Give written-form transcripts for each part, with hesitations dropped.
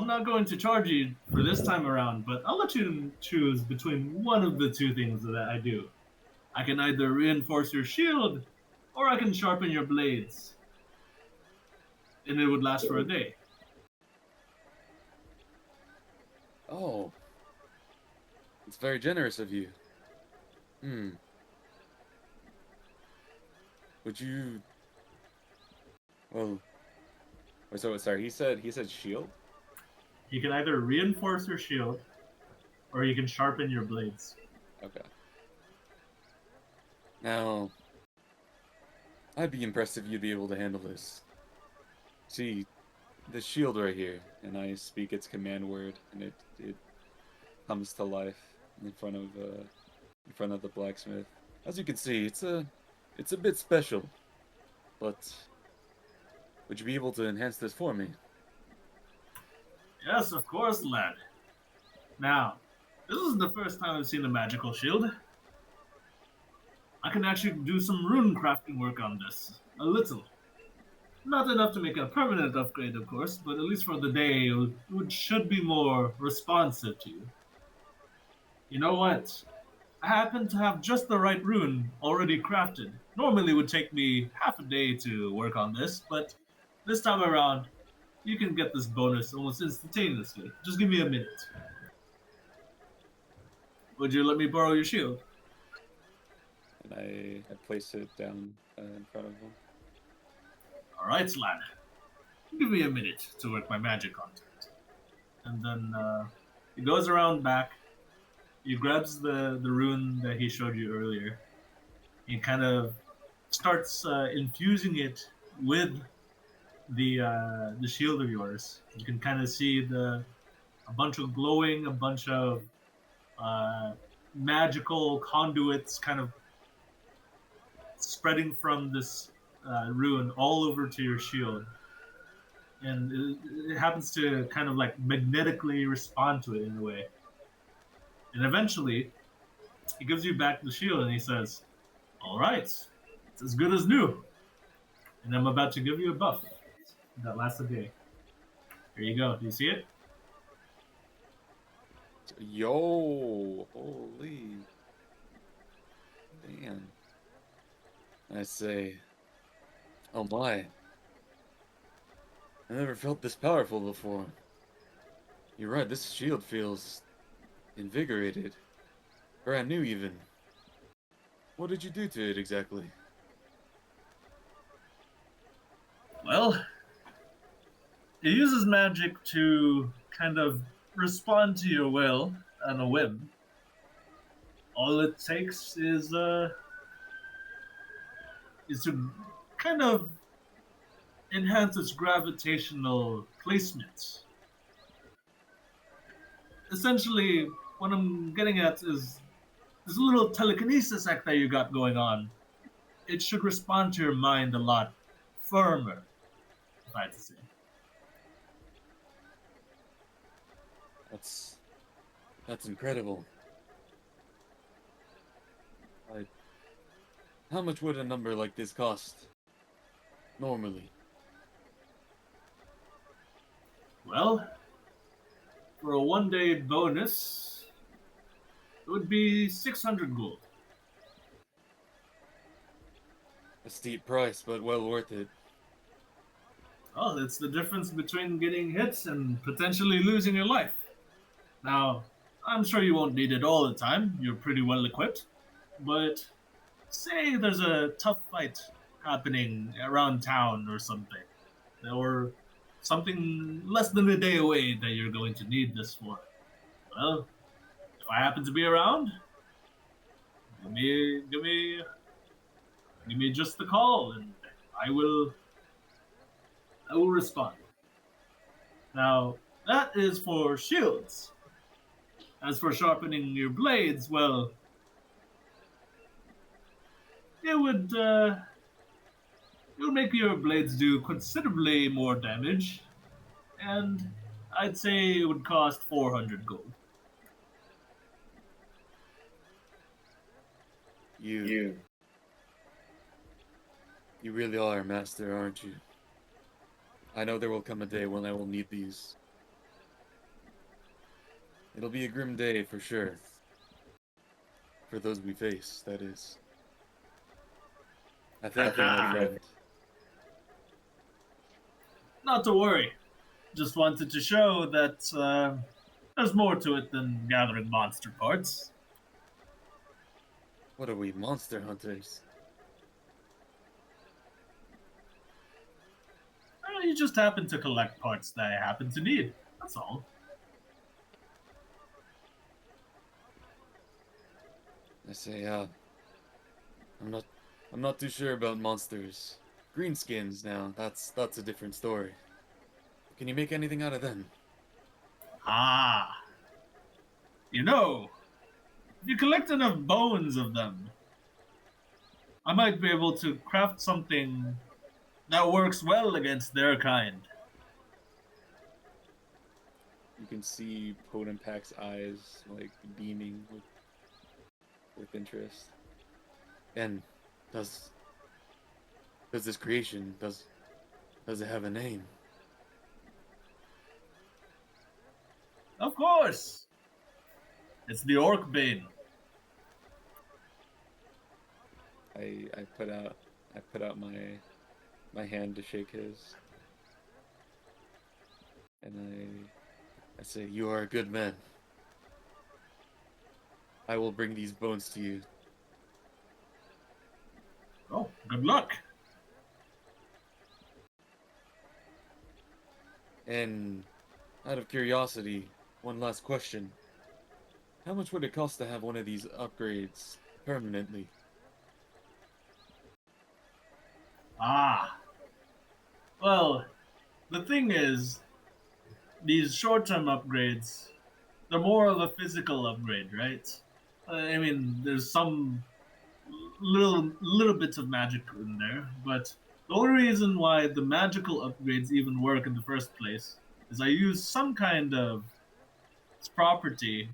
I'm not going to charge you for this time around, but I'll let you choose between one of the two things that I do. I can either reinforce your shield, or I can sharpen your blades, and it would last for a day. Oh, it's very generous of you. Hmm. Would you? Well, so sorry. He said shield. You can either reinforce your shield, or you can sharpen your blades. Okay. Now, I'd be impressed if you'd be able to handle this. See, the shield right here, and I speak its command word, and it comes to life in front of the blacksmith. As you can see, it's a bit special, but would you be able to enhance this for me? Yes, of course, lad. Now, this isn't the first time I've seen a magical shield. I can actually do some rune crafting work on this. A little. Not enough to make a permanent upgrade, of course, but at least for the day, it should be more responsive to you. You know what? I happen to have just the right rune already crafted. Normally it would take me half a day to work on this, but this time around, you can get this bonus almost instantaneously. Just give me a minute. Would you let me borrow your shield? And I place it down in front of him. Alright, lad. Give me a minute to work my magic onto it. And then he goes around back. He grabs the rune that he showed you earlier. He kind of starts infusing it with the shield of yours. You can kind of see a bunch of glowing, a bunch of uh, magical conduits kind of spreading from this rune all over to your shield, and it happens to kind of like magnetically respond to it in a way. And eventually, he gives you back the shield and he says, "All right, it's as good as new." And I'm about to give you a buff that lasts a day. Here you go. Do you see it? Yo, holy man! I say, oh my! I never felt this powerful before. You're right. This shield feels invigorated, brand new even. What did you do to it exactly? Well, it uses magic to kind of respond to your will on a whim. All it takes is to kind of enhance its gravitational placement. Essentially, what I'm getting at is this little telekinesis act that you got going on. It should respond to your mind a lot firmer, if I had to say. That's that's incredible. I, how much would a number like this cost normally? Well, for a 1 day bonus, it would be 600 gold. A steep price, but well worth it. Oh, it's the difference between getting hit and potentially losing your life. Now, I'm sure you won't need it all the time, you're pretty well equipped, but say there's a tough fight happening around town or something, or something less than a day away that you're going to need this for. Well, if I happen to be around, give me, give me, give me just the call, and I will, I will respond. Now, that is for shields. As for sharpening your blades, well, it would, uh, it would make your blades do considerably more damage, and I'd say it would cost 400 gold. You, you really are a master, aren't you? I know there will come a day when I will need these. It'll be a grim day for sure. For those we face, that is. I thank you, my friend. Not to worry. Just wanted to show that there's more to it than gathering monster parts. What are we, monster hunters? You just happen to collect parts that I happen to need. That's all. I say, I'm not too sure about monsters. Greenskins now, that's a different story. Can you make anything out of them? Ah. You know, if you collect enough bones of them, I might be able to craft something that works well against their kind. You can see Potenpack's eyes like beaming with interest. And does this creation does it have a name? Of course! It's the Orc Bane. I put out my hand to shake his. And I say, you are a good man. I will bring these bones to you. Oh, good luck. And out of curiosity, one last question. How much would it cost to have one of these upgrades permanently? Ah. Well, the thing is, these short-term upgrades, they're more of a physical upgrade, right? I mean, there's some little bits of magic in there, but the only reason why the magical upgrades even work in the first place is I use some kind of property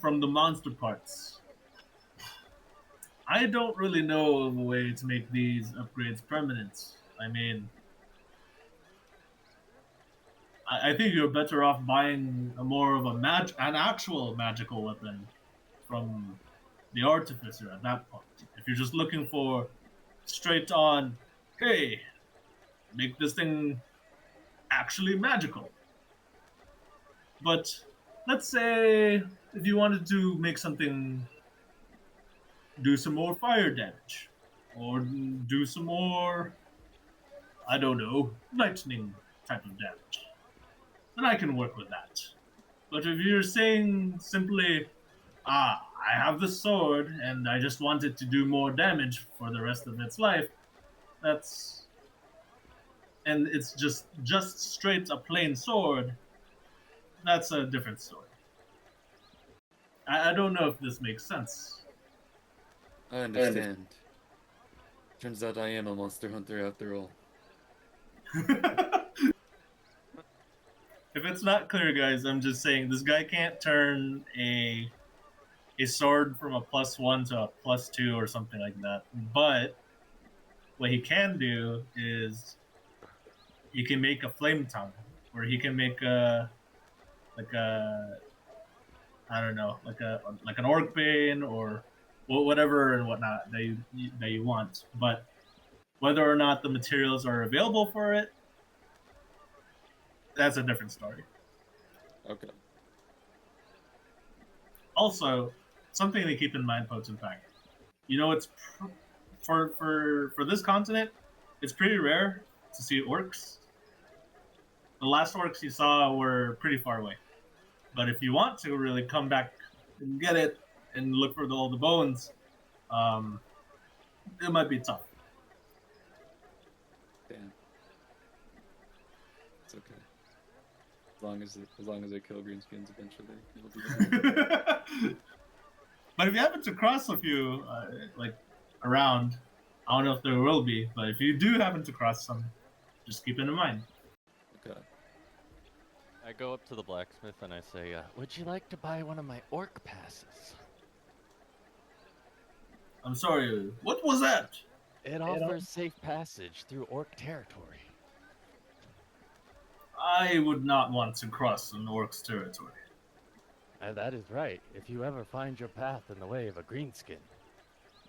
from the monster parts. I don't really know of a way to make these upgrades permanent. I mean, I think you're better off buying a more of an actual magical weapon from the artificer at that point. If you're just looking for straight on, hey, make this thing actually magical. But let's say if you wanted to make something do some more fire damage, or do some more, I don't know, lightning type of damage, then I can work with that. But if you're saying simply, I have the sword and I just want it to do more damage for the rest of its life, that's and it's just straight a plain sword, that's a different story. I don't know if this makes sense. I understand. Turns out I am a monster hunter after all. If it's not clear, guys, I'm just saying this guy can't turn a sword from a +1 to a +2 or something like that. But what he can do is he can make a flame tongue, or he can make like a I don't know, like an orc bane or whatever and whatnot that you want. But whether or not the materials are available for it, that's a different story. Okay. Also, something to keep in mind, Potenpack. You know, it's for this continent, it's pretty rare to see orcs. The last orcs you saw were pretty far away. But if you want to really come back and get it and look for all the bones, um, it might be tough. Damn. It's okay. As long as I kill greenskins eventually, it'll be fine. But if you happen to cross a few, like around, I don't know if there will be, but if you do happen to cross some, just keep it in mind. Okay. I go up to the blacksmith and I say, would you like to buy one of my orc passes? I'm sorry, what was that? It offers safe passage through orc territory. I would not want to cross an orc's territory. And that is right. If you ever find your path in the way of a greenskin,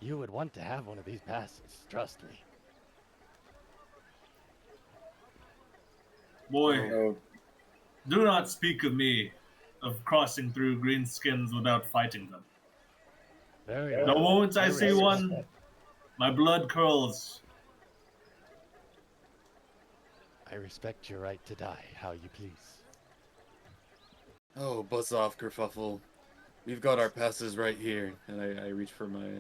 you would want to have one of these passes. Trust me. Boy, Oh, do not speak of me of crossing through greenskins without fighting them. Very The well. moment I I see respect one, that. my blood curls. I respect your right to die, how you please. oh, buzz off, kerfuffle. We've got our passes right here, and I reach for my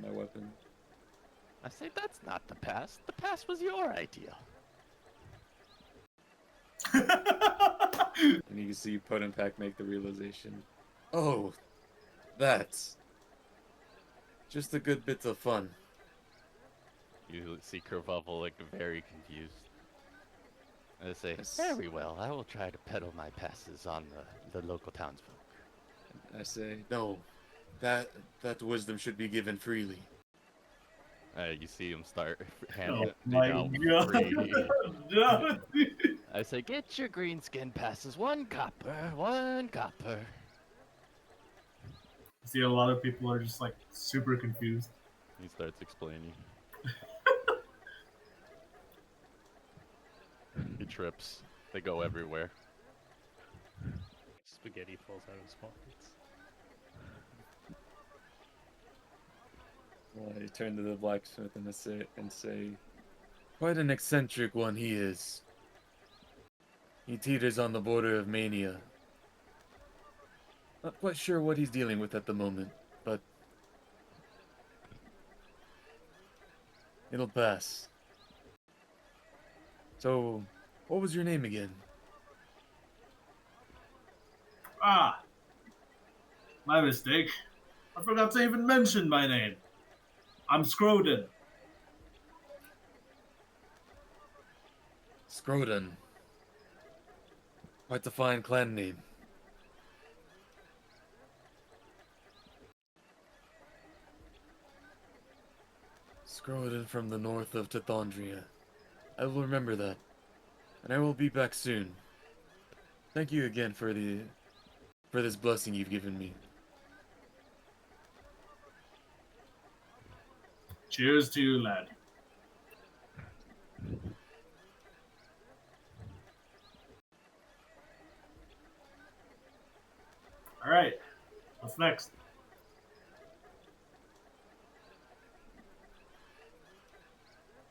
weapon. I say that's not the pass. The pass was your idea. And you can see Potenpack make the realization. Oh, that's just a good bit of fun. You see Kerfuffle like very confused. I say, Yes. very well. I will try to peddle my passes on the local townsfolk. I say, no, that wisdom should be given freely. You see him start Oh handing my out god. free. No. I say, get your greenskin passes. 1 copper, 1 copper. See, a lot of people are just like super confused. He starts explaining. He trips. They go everywhere. Spaghetti falls out of his pockets. Well, I turn to the blacksmith and say, quite an eccentric one he is. He teeters on the border of mania. Not quite sure what he's dealing with at the moment, but it'll pass. So, what was your name again? Ah, my mistake. I forgot to even mention my name. I'm Scroden. Scroden. Quite a fine clan name. Scroden from the north of Tithondria. I will remember that. And I will be back soon. Thank you again for this blessing you've given me. Cheers to you, lad. All right, what's next?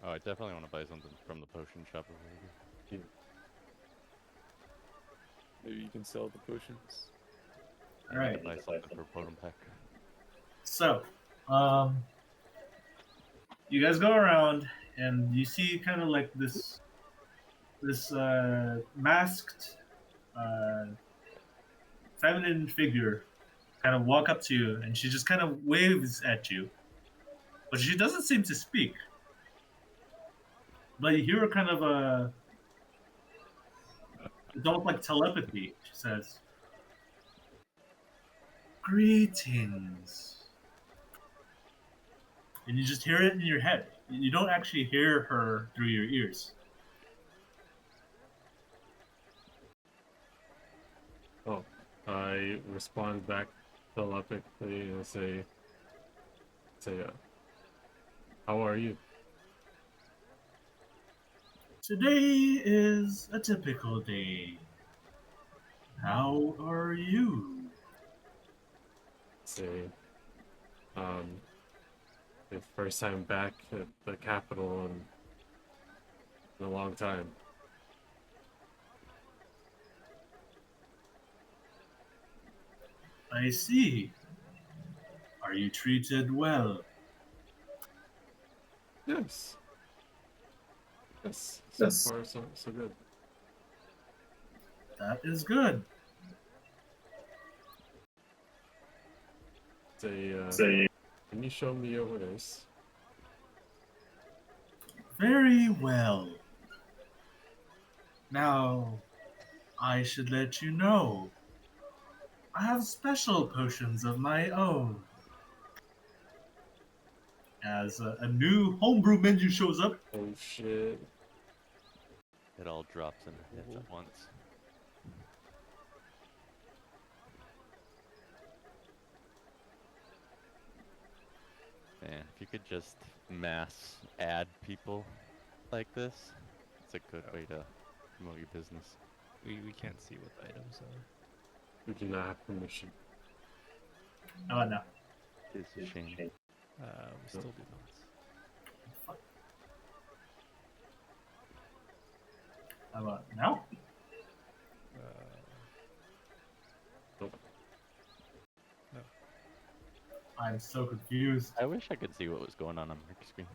Oh, I definitely want to buy something from the potion shop over here. Maybe you can sell the potions. All right. Buy something for Potenpack. So, you guys go around and you see kind of like this masked feminine figure kind of walk up to you, and she just kind of waves at you, but she doesn't seem to speak. But you hear kind of it's almost like telepathy. She says, "Greetings," and you just hear it in your head. You don't actually hear her through your ears. Oh, I respond back telepathically and say, how are you? Today is a typical day. How are you? Say, um, the first time back at the capital in a long time. I see. Are you treated well? Yes. Yes. So far, so good. That is good. Say, can you show me your ways? Very well. Now, I should let you know. I have special potions of my own. As a new homebrew menu shows up, Oh shit. It all drops in her heads at once. could just mass add people like this, it's a good way to promote your business. We can't see what the items are. We do not have permission. Oh no. It's a shame. We still do not. How about now? Nope. No. I'm so confused. I wish I could see what was going on my screen.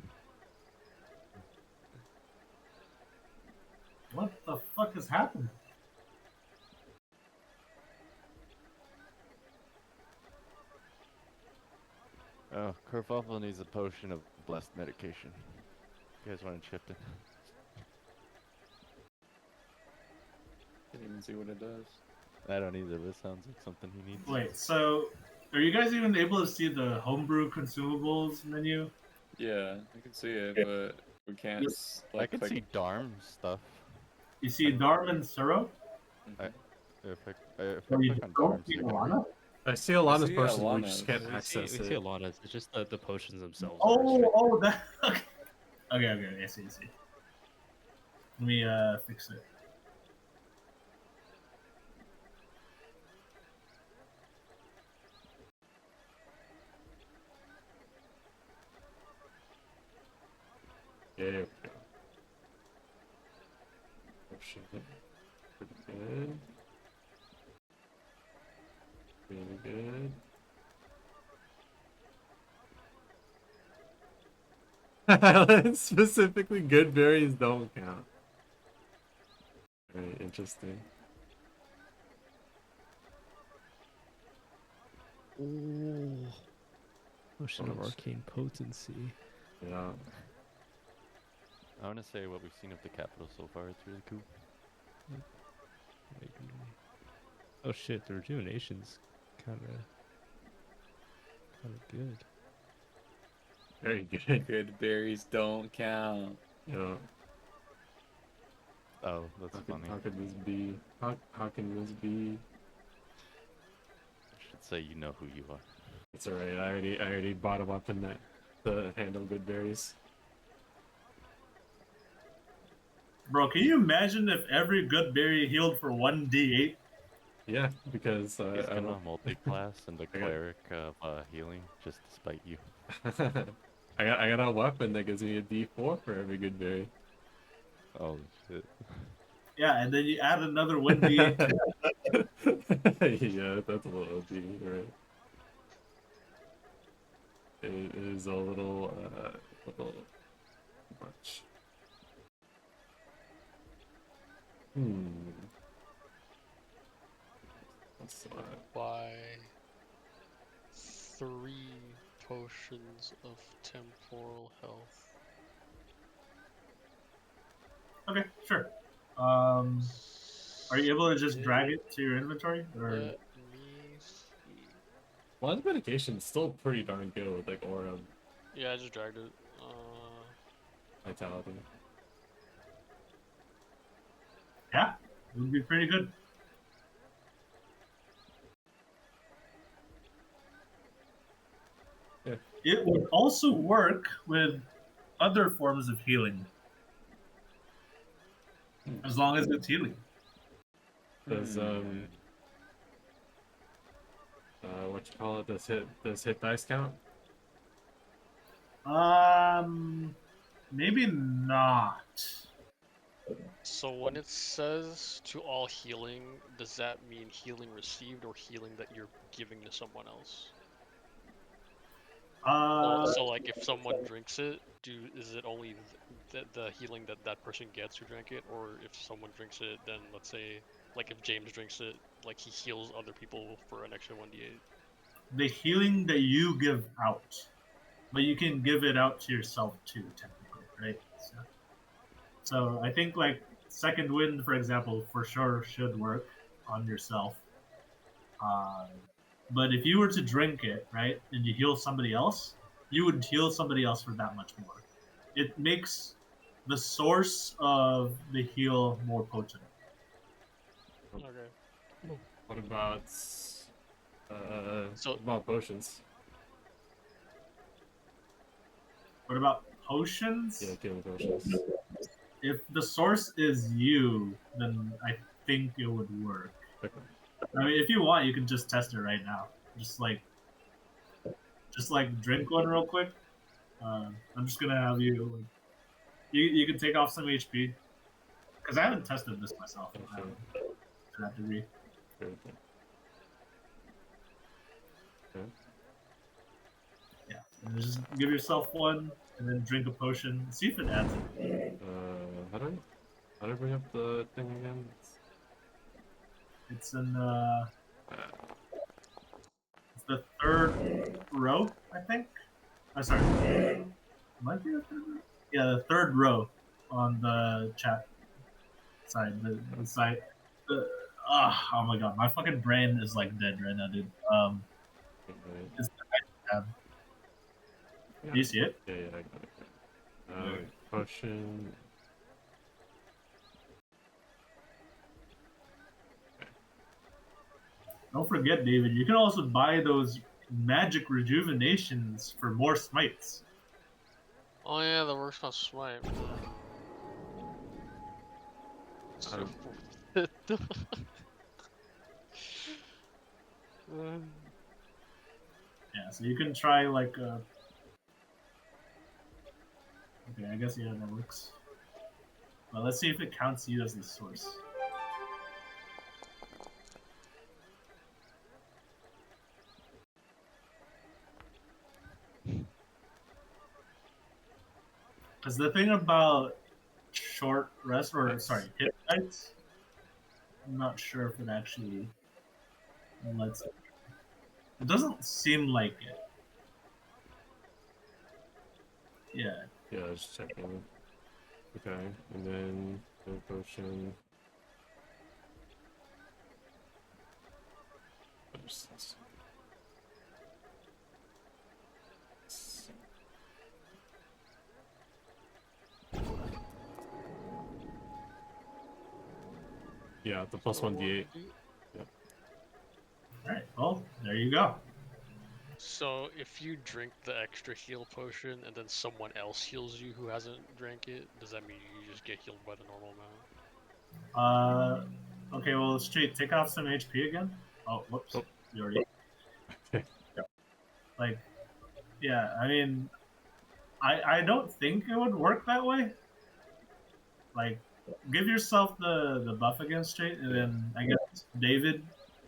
What the fuck has happened? Oh, Kerfuffle needs a potion of blessed medication. You guys want to chip in? Can't even see what it does. I don't either, but it sounds like something he needs. Wait, so are you guys even able to see the homebrew consumables menu? Yeah, I can see it, but we can't. I can see Darm stuff. You see Dharm and Suro? If I Oh, you click on don't Darm, see I can Alana? I see Alana's see person, we Alana's. just can't We see access it. Alana's. It's just the potions themselves. are Oh, restricted. oh, that. Okay, I see. Let me fix it. There we go. Oh shit. Pretty good. Really good. Specifically, good berries don't count. Very interesting. Oh. Potion of Oh, shit. arcane potency. Yeah. I want to say what we've seen of the capital so far. It's really cool. Oh shit, the rejuvenation's kind of good. Very good. Good berries don't count. Yeah. Oh, that's funny. How could this be? How can this be? I should say you know who you are. It's alright. I already bought a weapon that to handle good berries. Bro, can you imagine if every good berry healed for 1d8? Yeah, because He's I gonna multi-class and the I got- cleric of healing just to spite you. I got a weapon that gives me a D4 for every good berry. Oh shit. Yeah, and then you add another 1d8 to it. Yeah, that's a little OP, right? It is a little much. What's that? Buy 3 potions of temporal health. Okay, sure. Are you able to just drag it to your inventory? Or Let me see. Well, his medication is still pretty darn good with like aura Yeah, I just dragged it. vitality. yeah, it would be pretty good. Yeah. It would also work with other forms of healing. As long as it's healing. Does what you call it? Does hit dice count? Maybe not. So when it says to all healing, does that mean healing received or healing that you're giving to someone else? So like if someone drinks it, is it only the healing that that person gets who drank it, or if someone drinks it, then let's say like if James drinks it, like he heals other people for an extra 1d8. the healing that you give out, but you can give it out to yourself too, technically, right? So I think like second wind, for example, for sure should work on yourself. But if you were to drink it, right, and you heal somebody else, you would heal somebody else for that much more. It makes the source of the heal more potent. Okay. What about So- what about potions? What about potions? Yeah, healing potions. If the source is you, then I think it would work. Okay. I mean, if you want, you can just test it right now. Just like drink one real quick. I'm just gonna have you like, you can take off some HP because I haven't tested this myself. Okay. To that degree. Good. Okay. Yeah, and just give yourself one, and then drink a potion. See if it adds it. How do I bring up the thing again? It's in it's the third row, I think. I'm sorry. Might be the third row? Yeah, the third row on the chat side. The side. Oh my god, my fucking brain is like dead right now, dude. Okay. It's the tab. Yeah. Do you see it? Yeah, I got it. Potion. Don't forget, David, you can also buy those magic rejuvenations for more smites. Oh yeah, that works on Smite. I don't- Yeah, so you can try like okay, I guess yeah, that works. Well, let's see if it counts you as the source. Because the thing about short rest, or sorry, hit fights, I'm not sure if it actually lets it. It doesn't seem like it. Yeah. Yeah, just checking. Okay, and then the potion. Oops. Yeah, the plus 1d8. Alright, well, there you go. So if you drink the extra heal potion and then someone else heals you who hasn't drank it, does that mean you just get healed by the normal amount? Okay, well, straight, take off some HP again. Oh, whoops. Oh. You already. Okay. Like, yeah, I mean, I don't think it would work that way. Like, give yourself the buff again straight, and then I guess David,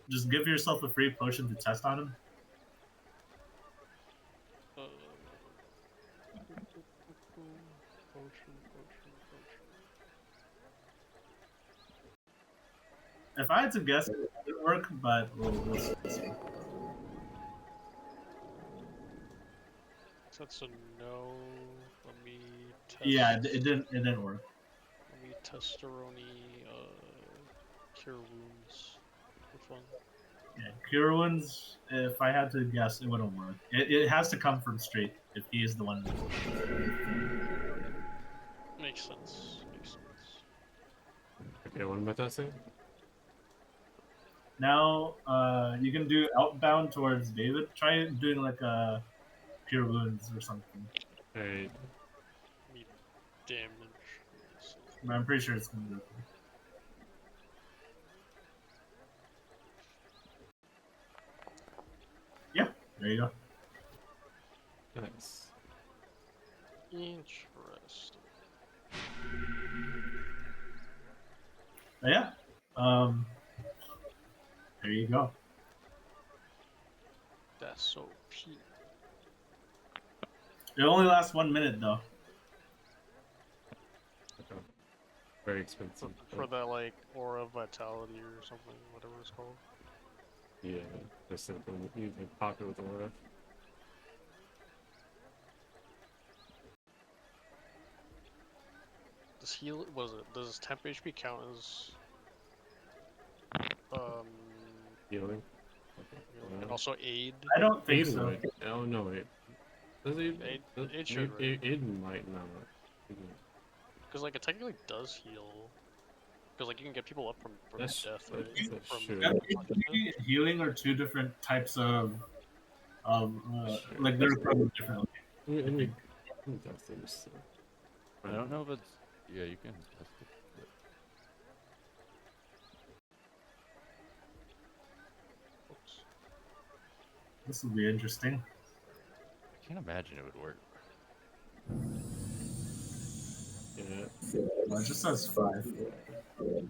just give yourself a free potion to test on him. Potion. If I had to guess, it would work, but we'll see. That's a no. Let me test. Yeah, it didn't work. Let me testeroni cure wounds for fun. Yeah, cure wounds. If I had to guess, it wouldn't work. It has to come from straight if he is the one. Makes sense. Okay, what am I testing? Now, you can do outbound towards David. Try doing like a cure wounds or something. Alright. Need damage. I'm pretty sure it's gonna do it. Yeah, there you go. Nice. Interesting. But yeah, there you go. That's so P. It only lasts 1 minute though. Okay. Very expensive. For that like aura of vitality or something, whatever it's called. Yeah, there's something you can pocket with aura. Does heal? Was it? Does temp HP count as Healing. and also aid? I don't think Aid so. would. Oh no, wait. Does it? Aid- does- aid should, right? Aid might not. Because like it technically does heal. Because like you can get people up from That's- death, that's- right? that's From true. Yeah, healing are two different types of like they're approached differently. I mean, Test it, just, I don't know if it's. Yeah, you can test it. But Oops. This will be interesting. I can't imagine it would work. Yeah. Well, it just says 5. You're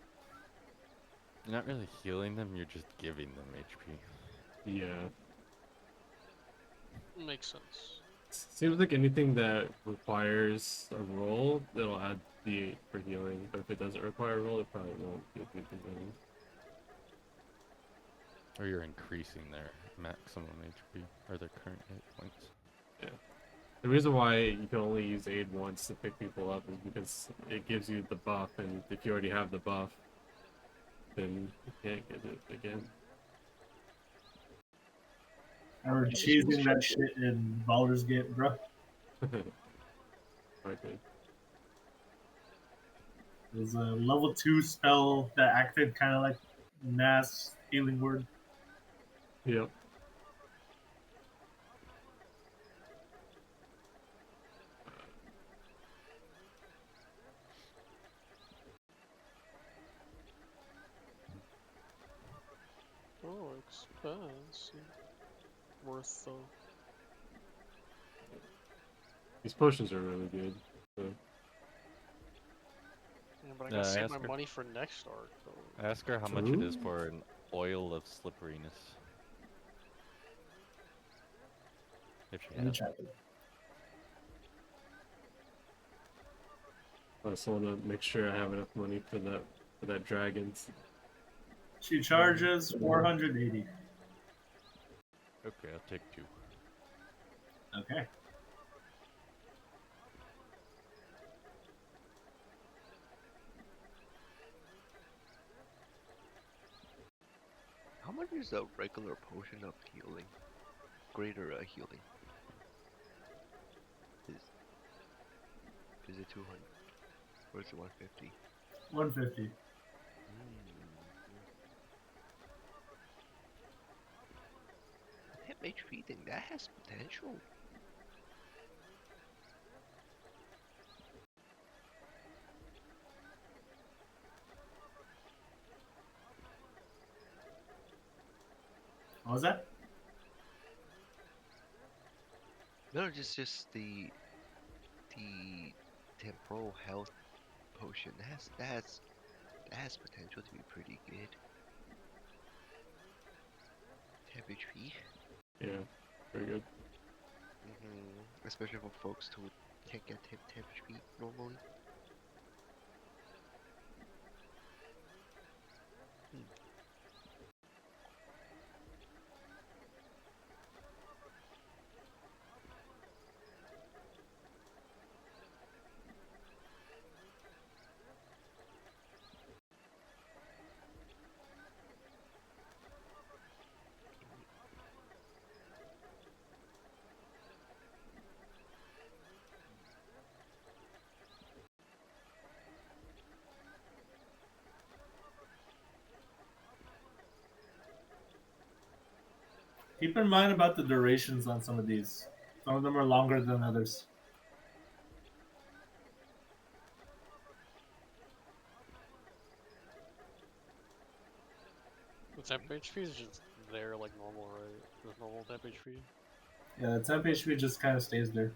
not really healing them. You're just giving them HP. Yeah. Makes sense. Seems like anything that requires a roll, it'll add D8 for healing. But if it doesn't require a roll, it probably won't give you the healing. Or you're increasing their maximum HP or their current hit points. The reason why you can only use aid once to pick people up is because it gives you the buff, and if you already have the buff, then you can't get it again. I were cheesing that shit in Baldur's Gate, bro. Okay. It was a level 2 spell that acted kind of like mass healing word. Yep. Oh, expensive. Worth though. These potions are really good. So, Yeah, but I gotta save ask my her. money for next arc though. Ask her how much it is True. for an oil of slipperiness. If she Let me has check it. it. I just want to make sure I have enough money for that dragon. She charges 480. Okay, I'll take 2. Okay. How much is a regular potion of healing? Greater healing. Is it 200 or is it 150? 150. That HP thing, that has potential. What was that? No, just the temporal health potion. That has potential to be pretty good. Temp HP. Yeah, very good. Especially for folks who can't get temp HP normally. Keep in mind about the durations on some of these. Some of them are longer than others. The temp HP is just there like normal, right? There's normal temp HP. Yeah, the temp HP just kind of stays there.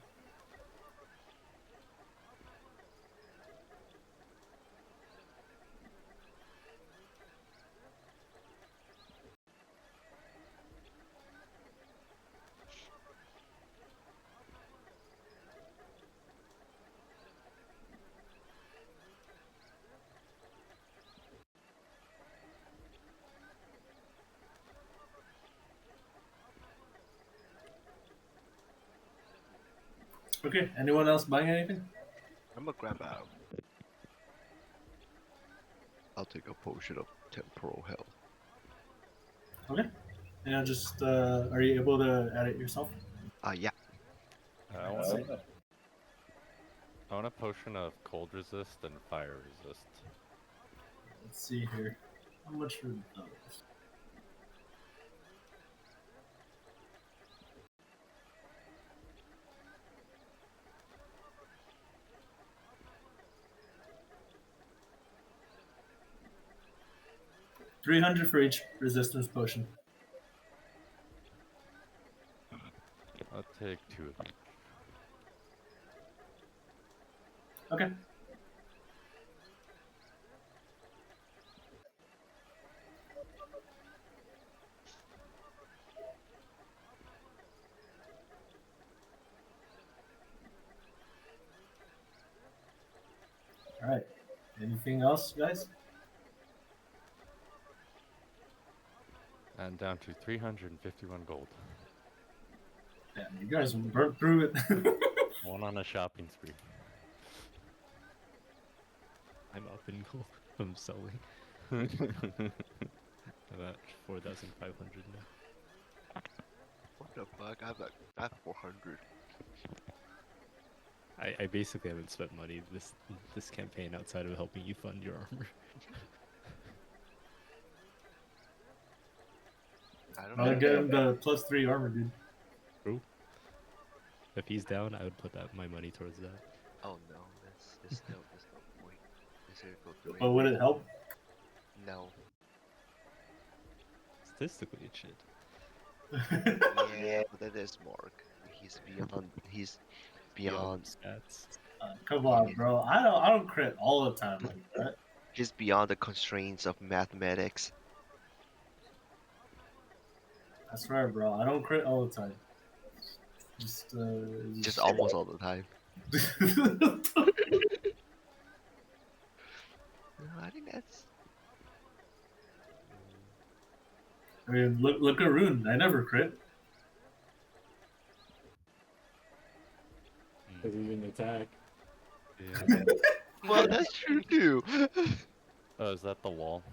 Okay, anyone else buying anything? I'm gonna grab out. I'll take a potion of temporal health. Okay. And just, are you able to add it yourself? Yeah. I want a potion of cold resist and fire resist. Let's see here. How much are those? 300 for each resistance potion. I'll take 2 of them. Okay. All right. Anything else, guys? And down to 351 gold. Damn, you guys burnt through it. One on a shopping spree. I'm up in gold from selling. About 4,500 now. What the fuck? I have 400. I basically haven't spent money this campaign outside of helping you fund your armor. I don't I'll have get him the +3 armor, dude. If he's down, I would put my money towards that. Oh no, there's no point. This here go through But would it help? No. Statistically, it should. Yeah, but that is Mark. He's beyond stats. Come on, bro. I don't crit all the time like that. He's beyond the constraints of mathematics. I swear, bro. I don't crit all the time. Just almost all the time. I think that's. I mean, look at Rune. I never crit. Doesn't even attack. Yeah. Well, that's true too. Oh, is that the wall?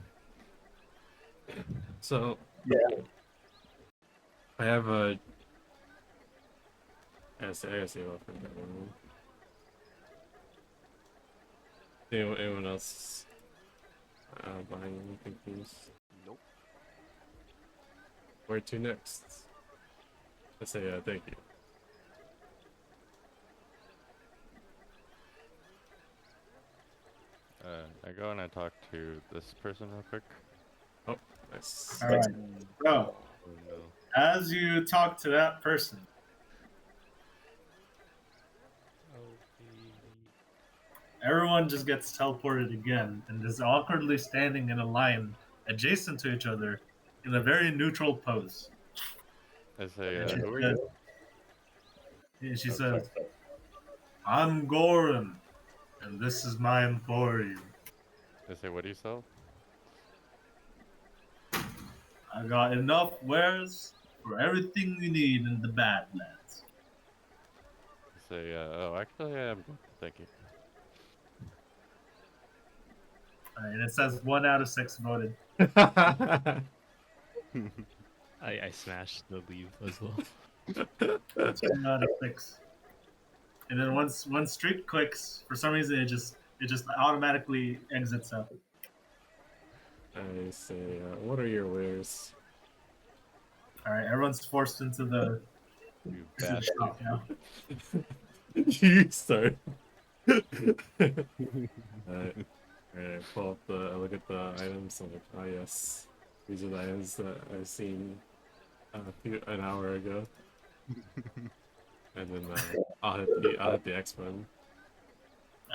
So Yeah. I have a. I gotta say what for that one. Anyone else buying anything, please? Nope. Where to next? I say thank you. I go and I talk to this person real quick. Nice. All right. So, Oh no. as you talk to that person, everyone just gets teleported again and is awkwardly standing in a line adjacent to each other in a very neutral pose. I say, And she who are says- you? and she says, "I'm Goran, and this is my emporium. I say, what do you sell? I got enough wares for everything you need in the Badlands." I say, oh, actually, I'm good. Thank you. And it says 1 out of 6 voted. I smashed the leave as well. It's 1 out of 6. And then once streak clicks, for some reason it just automatically exits out. I say, what are your wares? All right, everyone's forced into the You into the bastard. shop now. You start. Alright, pull up I look at the items. I'm like, ah, yes, these are the items that I've seen an hour ago. And then I'll hit the X button.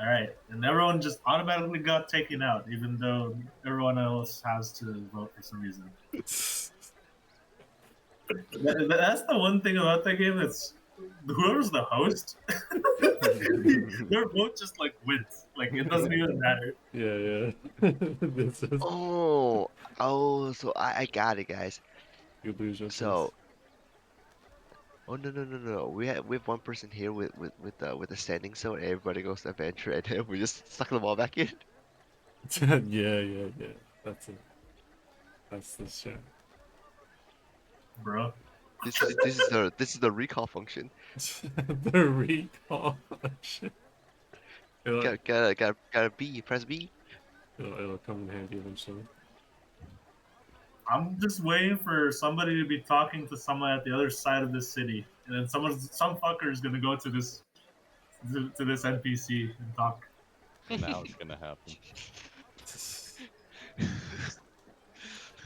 All right, and everyone just automatically got taken out, even though everyone else has to vote for some reason. That's the one thing about that game. It's whoever's the host, their vote just like wins. Like it doesn't even matter. Yeah. This is Oh, so I got it, guys. you lose your So, oh no. We have one person here with the standing zone. And everybody goes to adventure, and then we just suck them all back in. yeah. That's it. That's the shit. Bro. This is the recall function. The recall shit. It'll Gotta B. Press B. it'll come in handy eventually. I'm just waiting for somebody to be talking to someone at the other side of this city, and then some fucker is gonna go to this NPC and talk. Now it's gonna happen.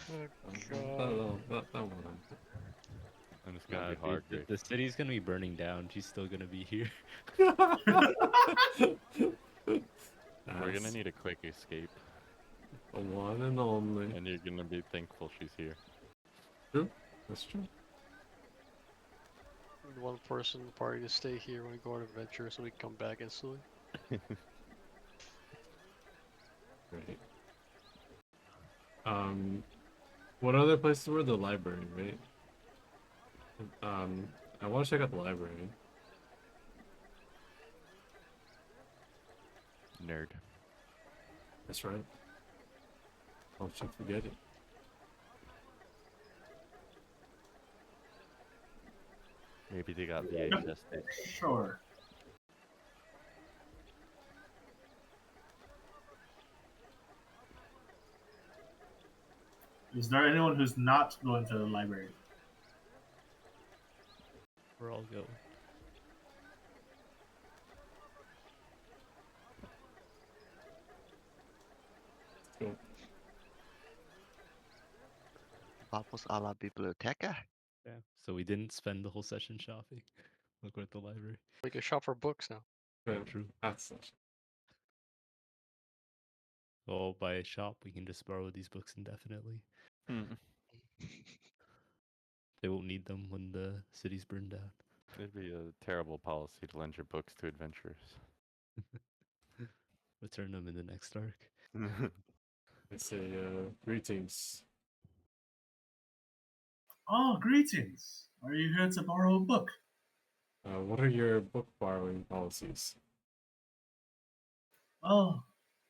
That one. And it's gonna be hard, Grace. The city's gonna be burning down. She's still gonna be here. We're gonna need a quick escape, The one and only. and you're gonna be thankful she's here. True. That's true. Need one person in the party to stay here when we go on adventure so we can come back instantly. Right. What other places were? The library, right? I want to check out the library. Nerd. That's right. I'll check forget it. Maybe they got VHS tapes. Sure. Is there anyone who's not going to the library? We're all going. Cool. Vamos a la biblioteca. Yeah. So we didn't spend the whole session shopping. Look, we're at the library. We can shop for books now. Yeah, True. that's such. Oh, by a shop, we can just borrow these books indefinitely. They won't need them when the city's burned down. It'd be a terrible policy to lend your books to adventurers. Return them in the next arc. I say, greetings. Oh, greetings. Are you here to borrow a book? What are your book borrowing policies? Oh,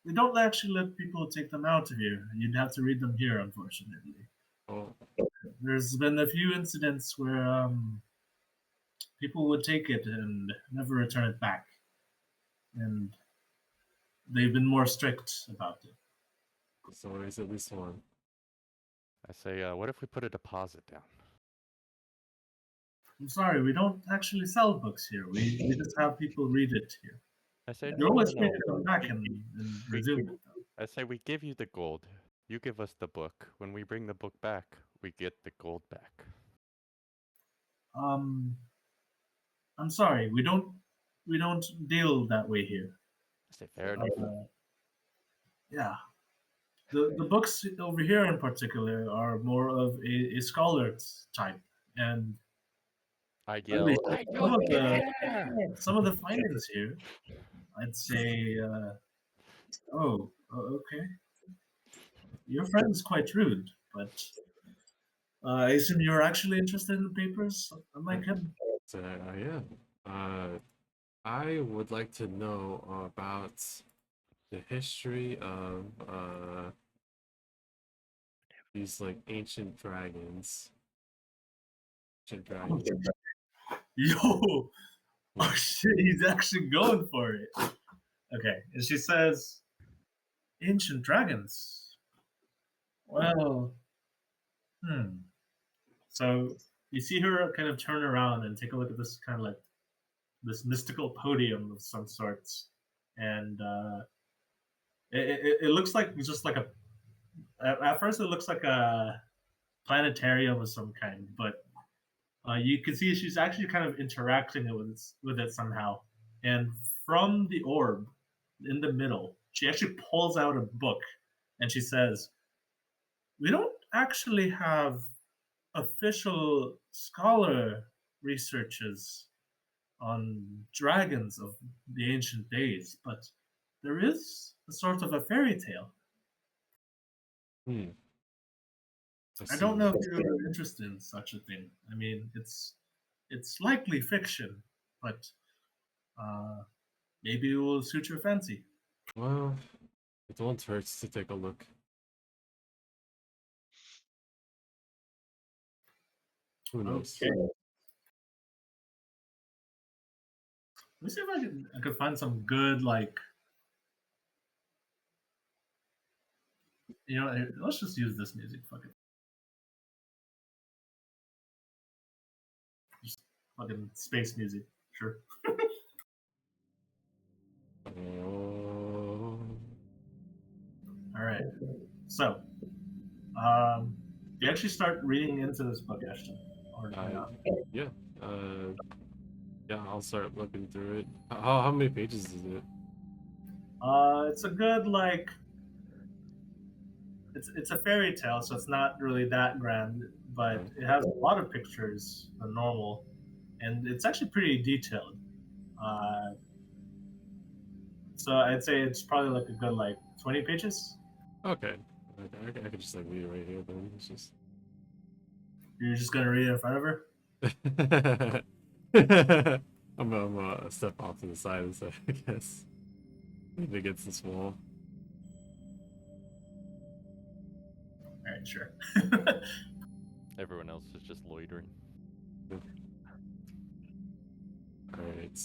we don't actually let people take them out of here. You'd have to read them here, unfortunately. Oh, There's been a few incidents where people would take it and never return it back. And they've been more strict about it. there's always at least one. I say, what if we put a deposit down? I'm sorry, we don't actually sell books here. We just have people read it here. I say, You're always free no. to come back and resume it, though. I say we give you the gold. You give us the book. When we bring the book back, we get the gold back. I'm sorry, we don't deal that way here. I say, fair enough. Yeah. The books over here in particular are more of a scholar's type, and I at yell, least some of the findings here, I'd say, okay. Your friend's quite rude, but I assume you're actually interested in the papers, unlike him. So, yeah. I would like to know about the history of these like ancient dragons. Ancient dragons. Yo, oh shit, he's actually going for it. Okay, and she says, "Ancient dragons." Well, So you see her kind of turn around and take a look at this kind of like this mystical podium of some sorts, and it looks like just like at first it looks like a planetarium of some kind, but you can see she's actually kind of interacting with it somehow. And from the orb in the middle, she actually pulls out a book and she says, "We don't actually have official scholar researches on dragons of the ancient days, but there is a sort of a fairy tale. I don't know if you're interested in such a thing. I mean, it's likely fiction, but maybe it will suit your fancy." Well, it won't hurt to take a look. Who knows? Okay. Let me see if I could find some good, like, let's just use this music. Fuck it. Just fucking space music. Sure. Oh. All right. So, you actually start reading into this book, Ashton? Or not? Yeah. Yeah, I'll start looking through it. How many pages is it? It's a good like. It's a fairy tale, so it's not really that grand, but it has a lot of pictures than normal, and it's actually pretty detailed. Uh, so I'd say it's probably like a good like 20 pages. Okay. I could just like read it right here then. It's just. You're just gonna read it in front of her. I'm gonna step off to the side instead, I guess. If it gets this wall. All right, sure. Everyone else is just loitering. Alright.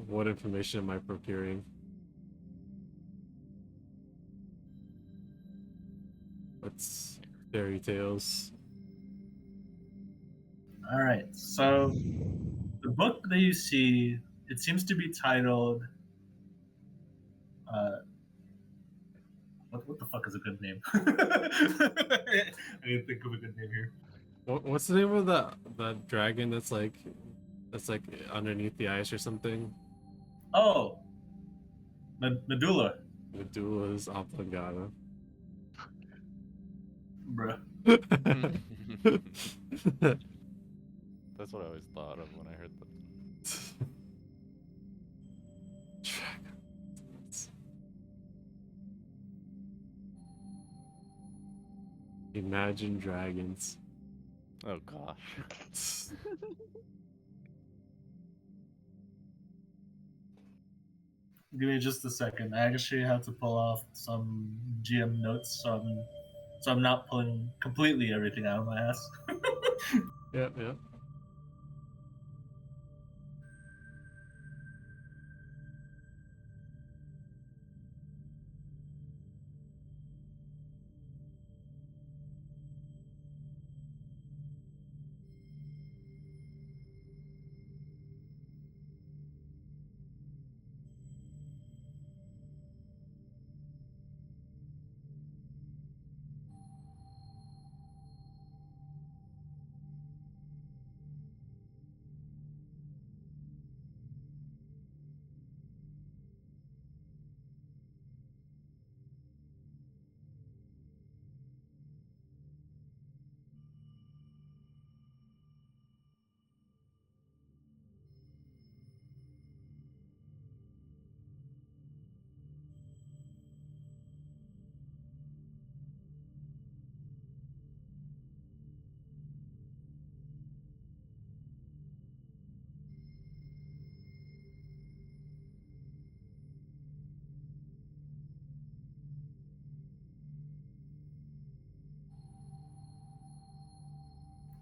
What information am I procuring? What's fairy tales? All right, so the book that you see, it seems to be titled. What the fuck is a good name? I didn't think of a good name here. What's the name of that dragon that's like underneath the ice or something? Oh, Medulla, Medulla's oblongata. bruh. That's what I always thought of when I heard that. Dragons. Imagine dragons. Oh gosh. Give me just a second. I actually have to pull off some GM notes, so I'm not pulling completely everything out of my ass. Yep.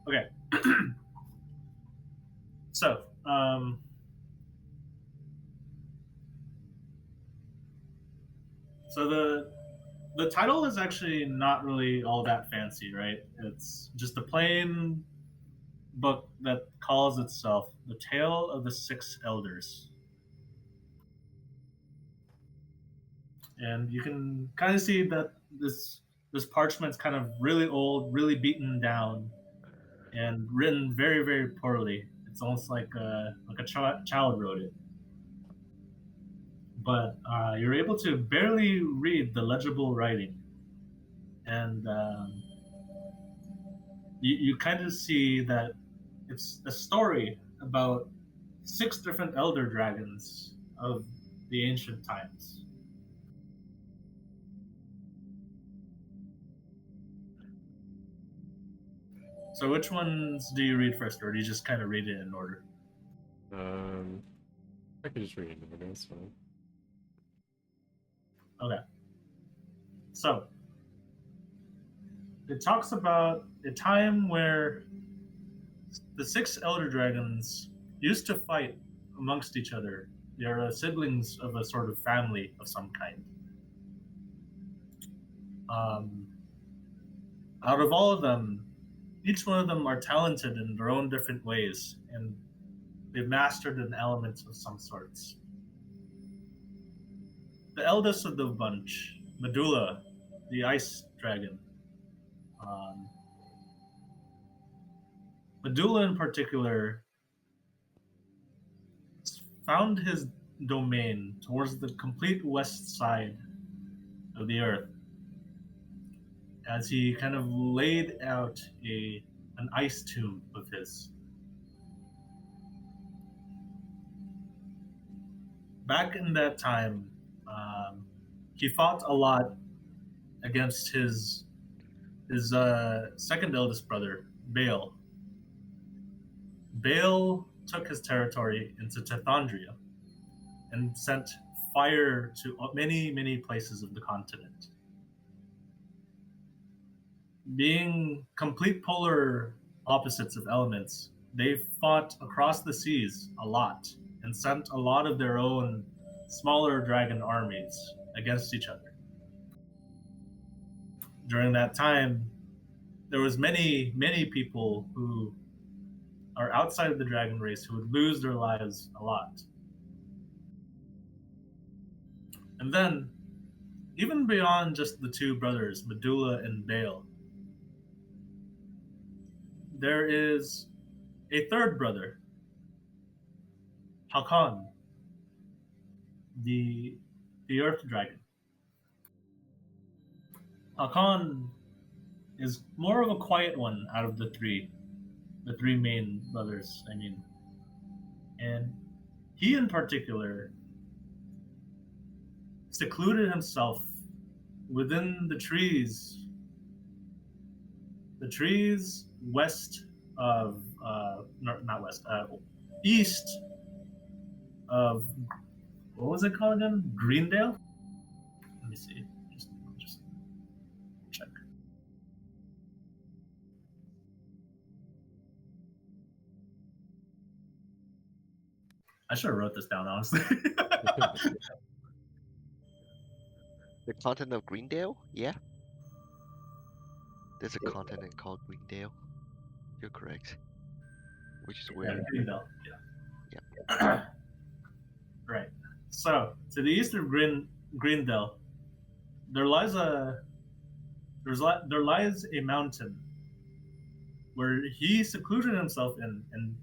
Okay. So, so the title is actually not really all that fancy, right? It's just a plain book that calls itself "The Tale of the Six Elders," and you can kind of see that this parchment's kind of really old, really beaten down, and written very very poorly. It's almost like a child wrote it. But you're able to barely read the legible writing, and you kind of see that it's a story about six different elder dragons of the ancient times. So, which ones do you read first, or do you just kind of read it in order? I could just read it. That's fine. Okay. So, it talks about a time where the six elder dragons used to fight amongst each other. They are siblings of a sort of family of some kind. Um, Out of all of them, each one of them are talented in their own different ways, and they've mastered an element of some sorts. The eldest of the bunch, Medulla, the ice dragon, Um, Medulla, in particular, found his domain towards the complete west side of the earth as he kind of laid out an ice tomb of his. Back in that time, he fought a lot against his second eldest brother, Baal. Baal took his territory into Tithandria and sent fire to many, many places of the continent. Being complete polar opposites of elements, they fought across the seas a lot and sent a lot of their own smaller dragon armies against each other. During that time, there was many, many people who are outside of the dragon race who would lose their lives a lot. And then, even beyond just the two brothers, Medulla and Baal, there is a third brother, Hakan, the Earth Dragon. Hakan is more of a quiet one out of the three main brothers, I mean. And he in particular secluded himself within the trees west of, not west, east of, what was it called again? Greendale? Let me see. Just check. I should have wrote this down, honestly. The continent of Greendale? Yeah. There's a continent called Greendale. You're correct. Which is Yeah, weird. Greendale. Yeah. Right. So, to the east of Greendale, there lies a mountain where he secluded himself in, and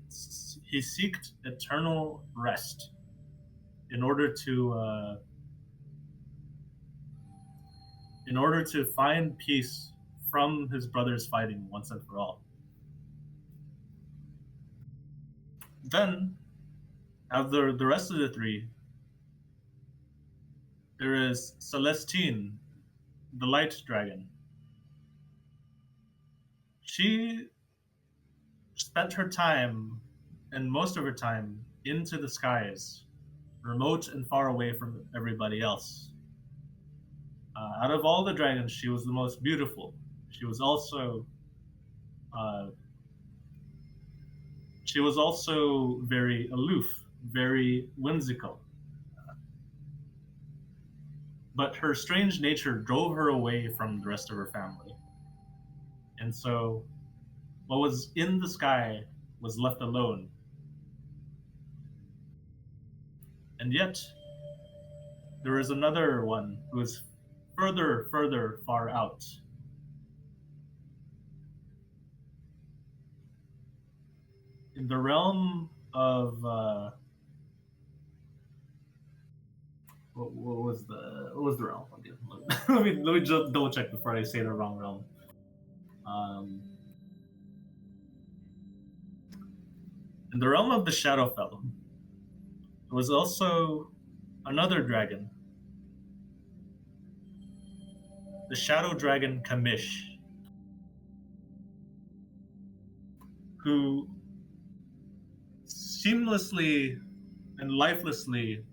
he seeked eternal rest in order to find peace from his brothers fighting once and for all. Then, of the rest of the three, there is Celestine, the light dragon. She spent her time, and most of her time, into the skies, remote and far away from everybody else. Out of all the dragons, she was the most beautiful. She was also very aloof, very whimsical. But her strange nature drove her away from the rest of her family. And so what was in the sky was left alone. And yet, there is another one who is further, far out. In the realm of what was the realm again? let me just double check before I say the wrong realm. In the realm of the Shadowfell, there was also another dragon, the Shadow Dragon Kamish, who seamlessly and lifelessly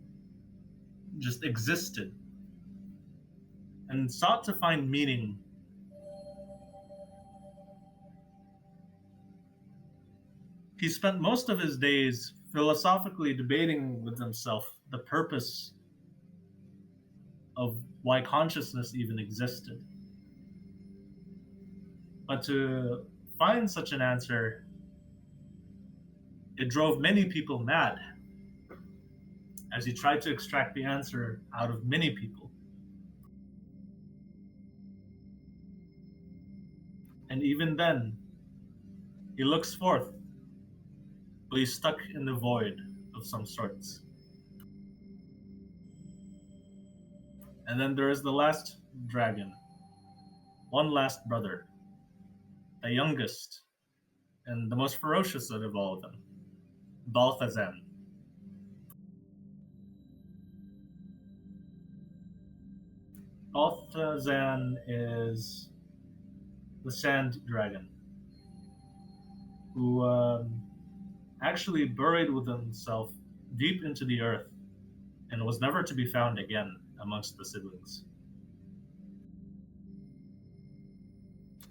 just existed and sought to find meaning. He spent most of his days philosophically debating with himself the purpose of why consciousness even existed. But to find such an answer, it drove many people mad as he tried to extract the answer out of many people. And even then, he looks forth, but he's stuck in the void of some sorts. And then there is the last dragon, one last brother, the youngest and the most ferocious out of all of them, Balthazan. Balthazan is the sand dragon who actually buried with himself deep into the earth and was never to be found again amongst the siblings.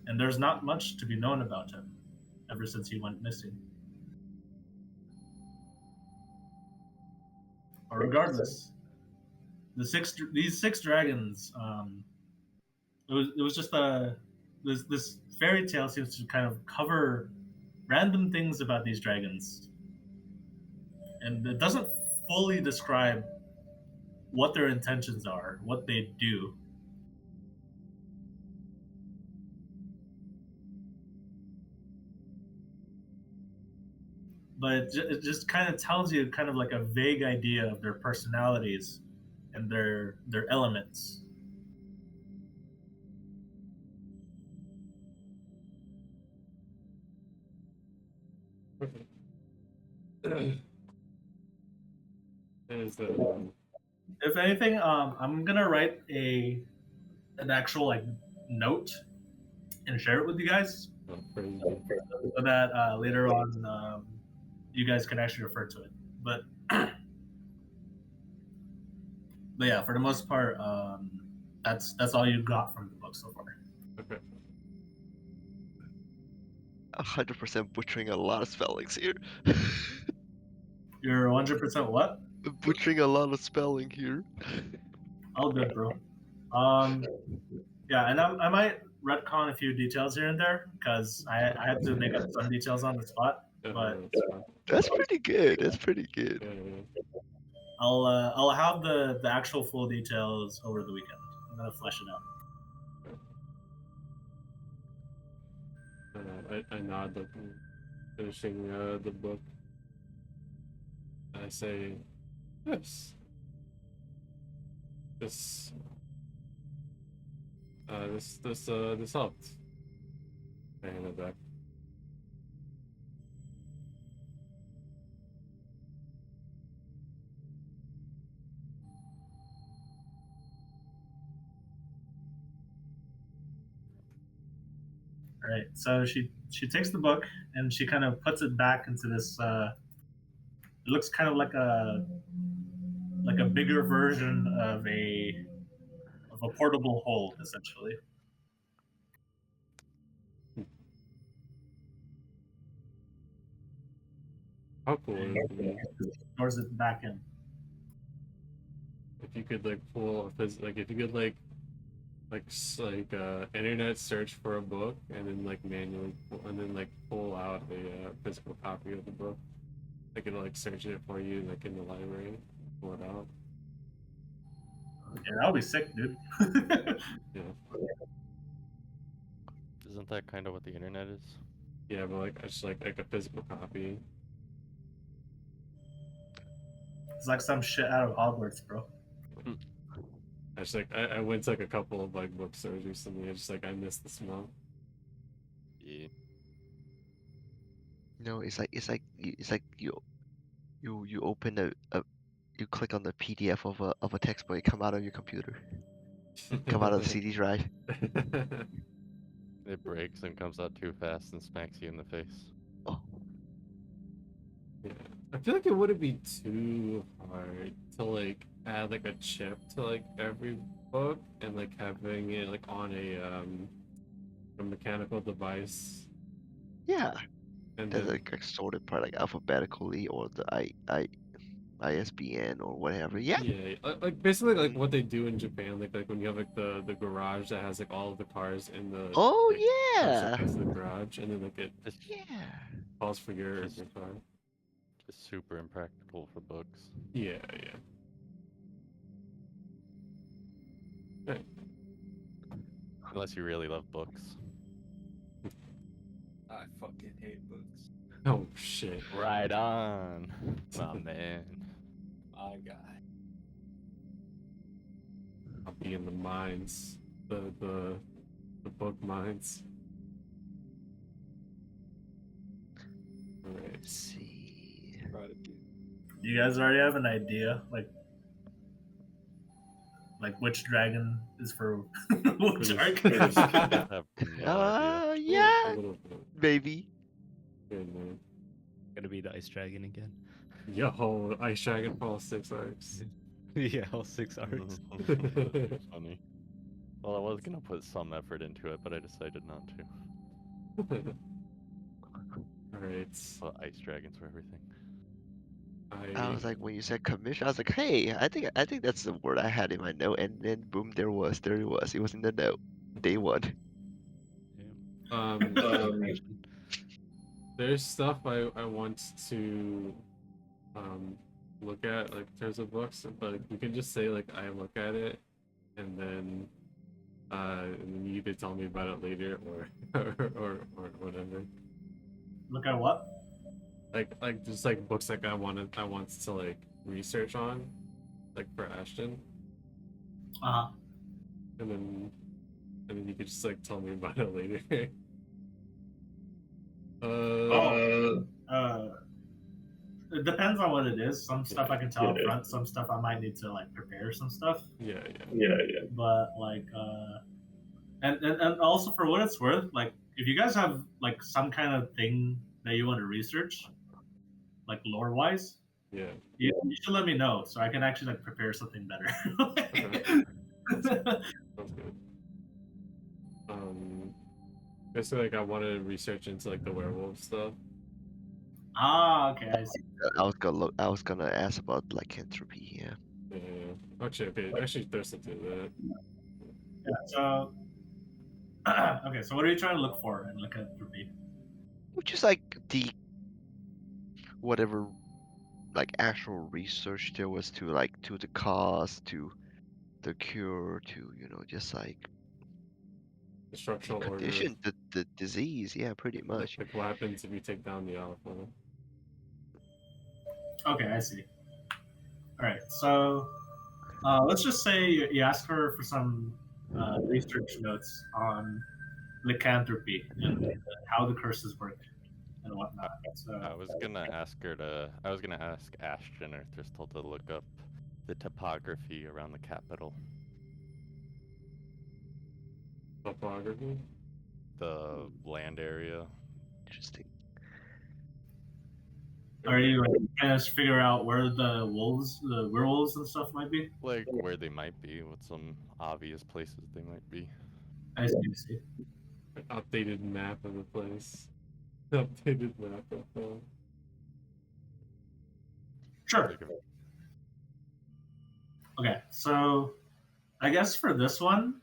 And there's not much to be known about him ever since he went missing. But regardless, these six dragons, it was just this fairy tale seems to kind of cover random things about these dragons, and it doesn't fully describe what their intentions are, what they do. But it just kind of tells you kind of like a vague idea of their personalities and their elements. Is that If anything, I'm gonna write an actual like note and share it with you guys crazy? so that later on you guys can actually refer to it. But but yeah, for the most part, that's all you got from the book so far. Okay. 100% butchering a lot of spellings here. You're 100% what? Butchering a lot of spelling here. All good, bro. Yeah, and I might retcon a few details here and there because I had to make up some details on the spot. But That's fine. That's pretty good. That's pretty good. Yeah. I'll have the actual full details over the weekend. I'm gonna flesh it out. I nod, like, finishing the book. I say, yes. This helped. I hand it back. All right. So she takes the book and she kind of puts it back into this. It looks kind of like a bigger version of a portable hold, essentially. How cool would it be Stores it back in. if you could like pull like if you could like internet search for a book and then like manually and then like pull out a physical copy of the book. I could like search it for you like in the library, pull it out. Yeah, that would be sick, dude. Yeah. Isn't that kind of what the internet is? Yeah, but like I just like a physical copy. It's like some shit out of Hogwarts, bro. I just like I went to like a couple of like bookstores recently. I just like I missed the smell. Yeah. No, it's like you open a you click on the PDF of a textbook, it come out of your computer, come out of the CD drive. It breaks and comes out too fast and smacks you in the face. Oh, Yeah. I feel like it wouldn't be too hard to like add like a chip to like every book and like having it like on a mechanical device. yeah. And There's then like a sorted part like alphabetically or the ISBN or whatever. Yeah. yeah, like basically like what they do in Japan, like when you have like the garage that has like all of the cars in the Oh like, yeah. next to the garage, and then like it It's Yeah. calls for your Just- car. just super impractical for books. Yeah. Unless you really love books. fucking hate books. Oh shit. Right on, my man. My guy. I'll be in the mines. The book mines. Alright. Let's see. Proud of you. You guys already have an idea, like which dragon is for which arc? I have no idea. A Yeah, little bit. baby. Good, man. Gonna be the ice dragon again. Yo, Ice Dragon Fall 6 arcs. Yeah, all 6 arcs. That's funny. Well, I was gonna put some effort into it, but I decided not to. Alright. Put ice dragons for everything. I was like, when you said commission, I was like, hey, I think that's the word I had in my note, and then boom, there it was. It was in the note. Day one. um, there's stuff I want to look at, like in terms of books, but you can just say like I look at it, and then you could tell me about it later, or whatever. Look at what? Like just like books like I want to like research on, like for Ashton, Uh-huh. and then you could just like tell me about it later. It depends on what it is. Some stuff I can tell up front. Some stuff I might need to like prepare some stuff. Yeah. But like, and also for what it's worth, like if you guys have like some kind of thing that you want to research, like lore wise, Yeah. you should let me know so I can actually like prepare something better. Sounds good. Basically, like I want to research into like the werewolf stuff. Ah, okay, I see. I was gonna ask about lycanthropy. Yeah. Yeah. Actually, Thurston did that. Yeah, so okay, so what are you trying to look for in lycanthropy? Which is like the whatever, like actual research there was to the cause, to the cure, to just like The structural order. condition, the disease. Yeah, pretty much. Like what happens if you take down the alpha? Okay, I see. All right, so let's just say you ask her for some research notes on lycanthropy and how the curses work and whatnot. So, I was gonna ask Ashton or Thistle to look up the topography around the capital, Topography? the land area. Interesting. are you like, trying to figure out where the werewolves and stuff might be? Like where they might be, what some obvious places they might be. I see. I see. An updated map of the place. Updated map of the. Sure. Like, Okay, so I guess for this one,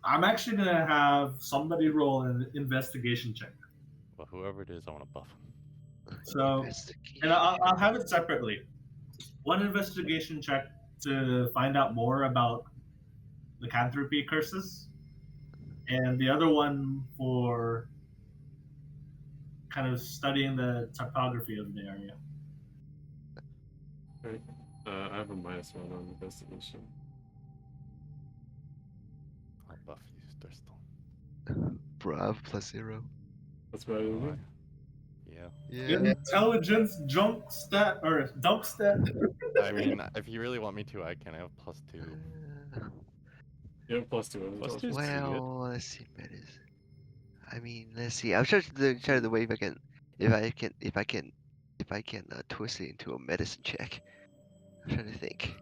I'm actually gonna have somebody roll an investigation check. well, whoever it is, I want to buff him. So, and I'll have it separately. One investigation check to find out more about lycanthropy curses, and the other one for kind of studying the topography of the area. Right. I have a -1 on investigation. I'll buff you, Thistle. Brav +0. That's what I do. Why? Yeah. Yeah. Intelligence jump stat or dump stat. I mean, if you really want me to, I can have +2. You have +2. Plus Plus two. Well, let's see, medicine. I mean, let's see. I'm trying to way if I can twist it into a medicine check. I'm trying to think.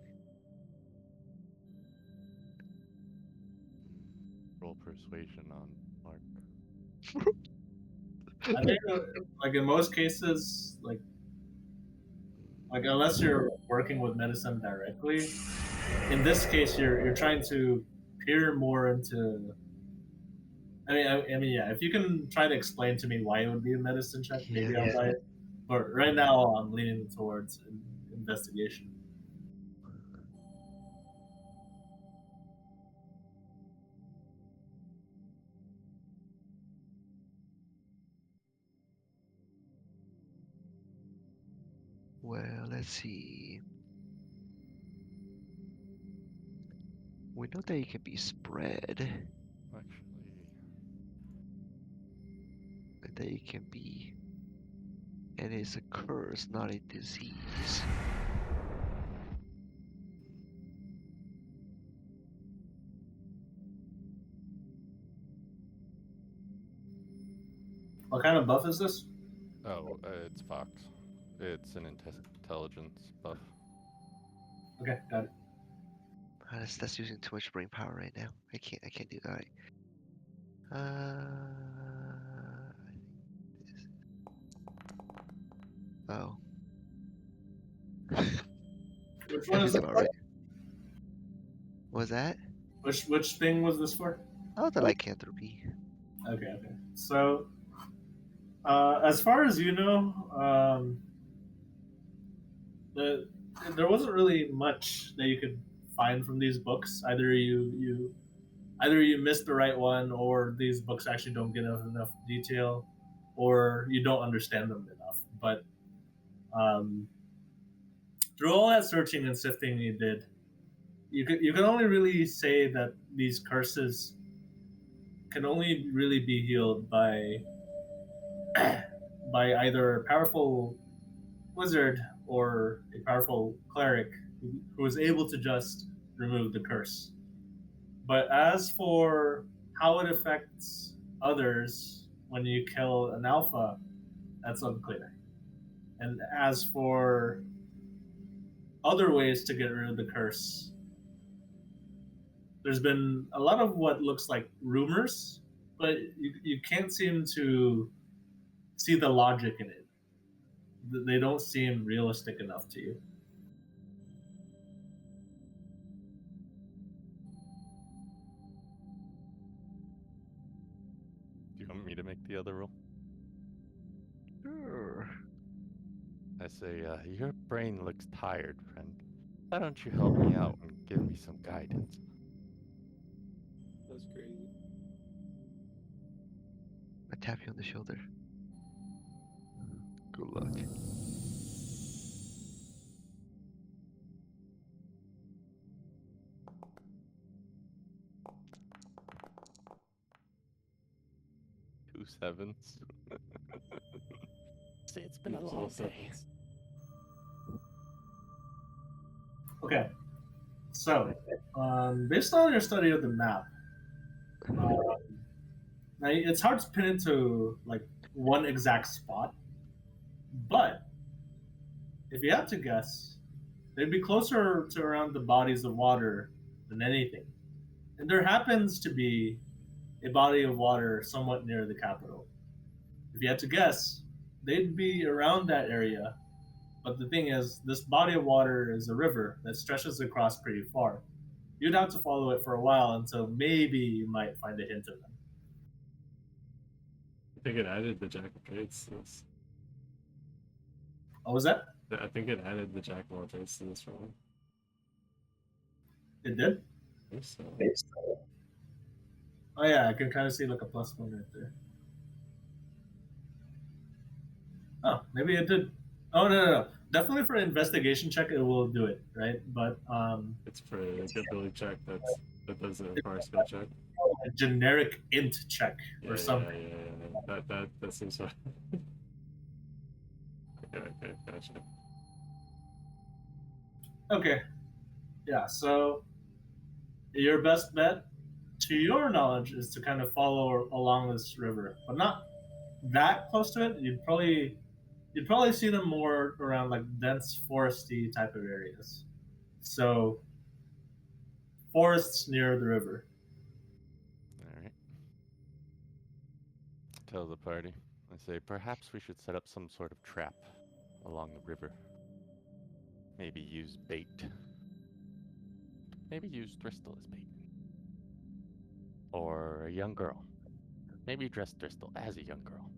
Roll persuasion on Mark. I think, like in most cases, like unless you're working with medicine directly, in this case, you're trying to peer more into. I mean, yeah. If you can try to explain to me why it would be a medicine check, maybe I'll buy it. But right now, I'm leaning towards investigation. Well, let's see. We know that it can be spread, Actually, and that it can be, and it's a curse, not a disease. What kind of buff is this? oh, it's Fox. It's an intelligence buff. Okay, got it. That's using too much brain power right now. I can't do that. Oh. Which one is That's that? about right. What was that? Which thing was this for? Oh, the lycanthropy. Okay, okay. So, as far as you know, there wasn't really much that you could find from these books. Either you missed the right one, or these books actually don't give enough detail, or you don't understand them enough. But through all that searching and sifting you did, you can only really say that these curses can only really be healed by by either a powerful wizard or a powerful cleric who is able to just remove the curse. But as for how it affects others when you kill an alpha, that's unclear. And as for other ways to get rid of the curse, there's been a lot of what looks like rumors, but you can't seem to see the logic in it. They don't seem realistic enough to you. Do you want me to make the other roll? Sure. I say, your brain looks tired, friend. Why don't you help me out and give me some guidance? That's crazy. I tap you on the shoulder. Good luck. Two sevens. See, it's been a long day. Okay. So, based on your study of the map, now it's hard to pin into like one exact spot, but if you had to guess, they'd be closer to around the bodies of water than anything. And there happens to be a body of water somewhat near the capital. If you had to guess, they'd be around that area. But the thing is, this body of water is a river that stretches across pretty far. You'd have to follow it for a while until maybe you might find a hint of them. I think it added the Jack of Trades to this. What was that? I think it added the Jack of all trades to this one. It did? I think so. Oh yeah, I can kind of see like a +1 right there. Oh, maybe it did. Oh no. Definitely for an investigation check, it will do it, right? But It's for like a ability check that doesn't require a skill check. a generic int check Yeah, or something. Yeah. That seems fine. Okay, gotcha. Okay. Yeah, so your best bet, to your knowledge, is to kind of follow along this river, but not that close to it. You'd probably see them more around like dense foresty type of areas. So forests near the river. Alright. Tell the party. I say, perhaps we should set up some sort of trap along the river. Maybe use bait. Maybe use Dristle as bait. Or a young girl. Maybe dress Dristle as a young girl.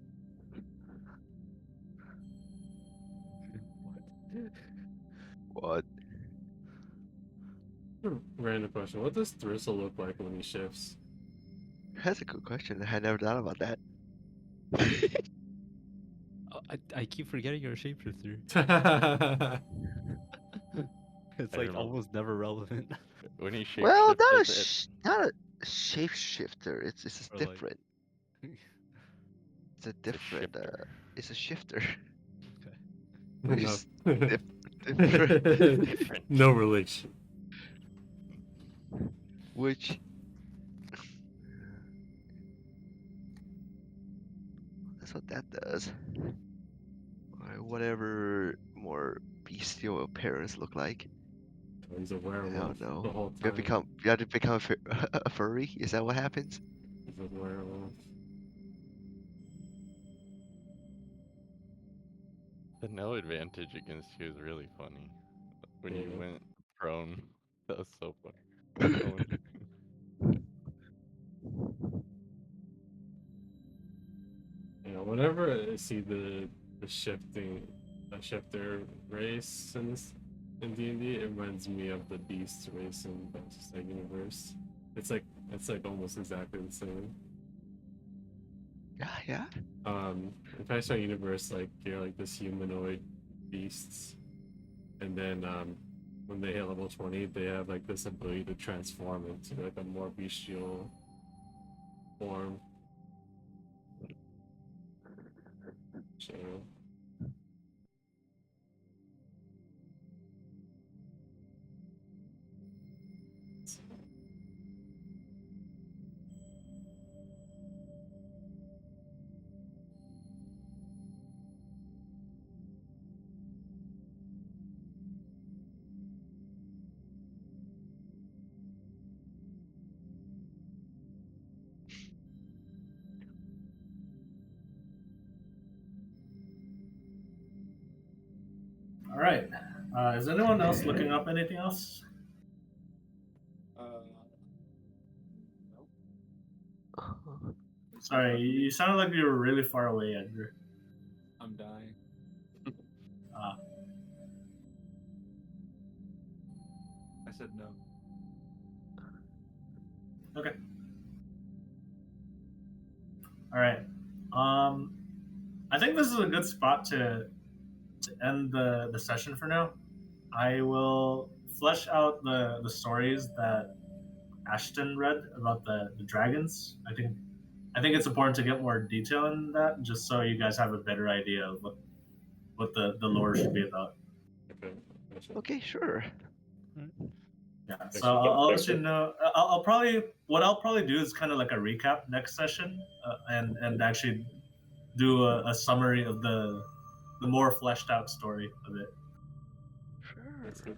What? Random question. What does Thristle look like when he shifts? That's a good question. I had never thought about that. I keep forgetting you're a shapeshifter. It's I like remember. almost never relevant. When he shapeshifts, Well, not a it, not a shapeshifter. It's just Or like- different. It's a it's a different. shifter. It's a shifter. No. Which is different. No relation. Which. That's what that does. Or whatever more bestial appearance look like. He's a I werewolf don't know. the whole You time. have to become a furry. Is that what happens? He's a werewolf. The no advantage against you is really funny. When you Yeah. went prone, that was so funny. Owen. You know, whenever I see the shifter race in D&D, it reminds me of the beast race in Battlestar Universe. It's like almost exactly the same. Yeah. In Battlestar Universe, like you're like this humanoid beasts, and then when they hit level 20, they have like this ability to transform into like a more bestial form. So All right. Is anyone else looking up anything else? Sorry, you sounded like you were really far away, Edgar. I'm dying. I said no. Okay. All right. I think this is a good spot to end the session for now. I will flesh out the stories that Ashton read about the dragons. I think it's important to get more detail in that, just so you guys have a better idea of what the lore should be about. okay, gotcha. Okay, sure. Yeah. So I'll let you know. I'll probably do is kind of like a recap next session, and actually do a summary of the more fleshed out story of it. Sure. That's good.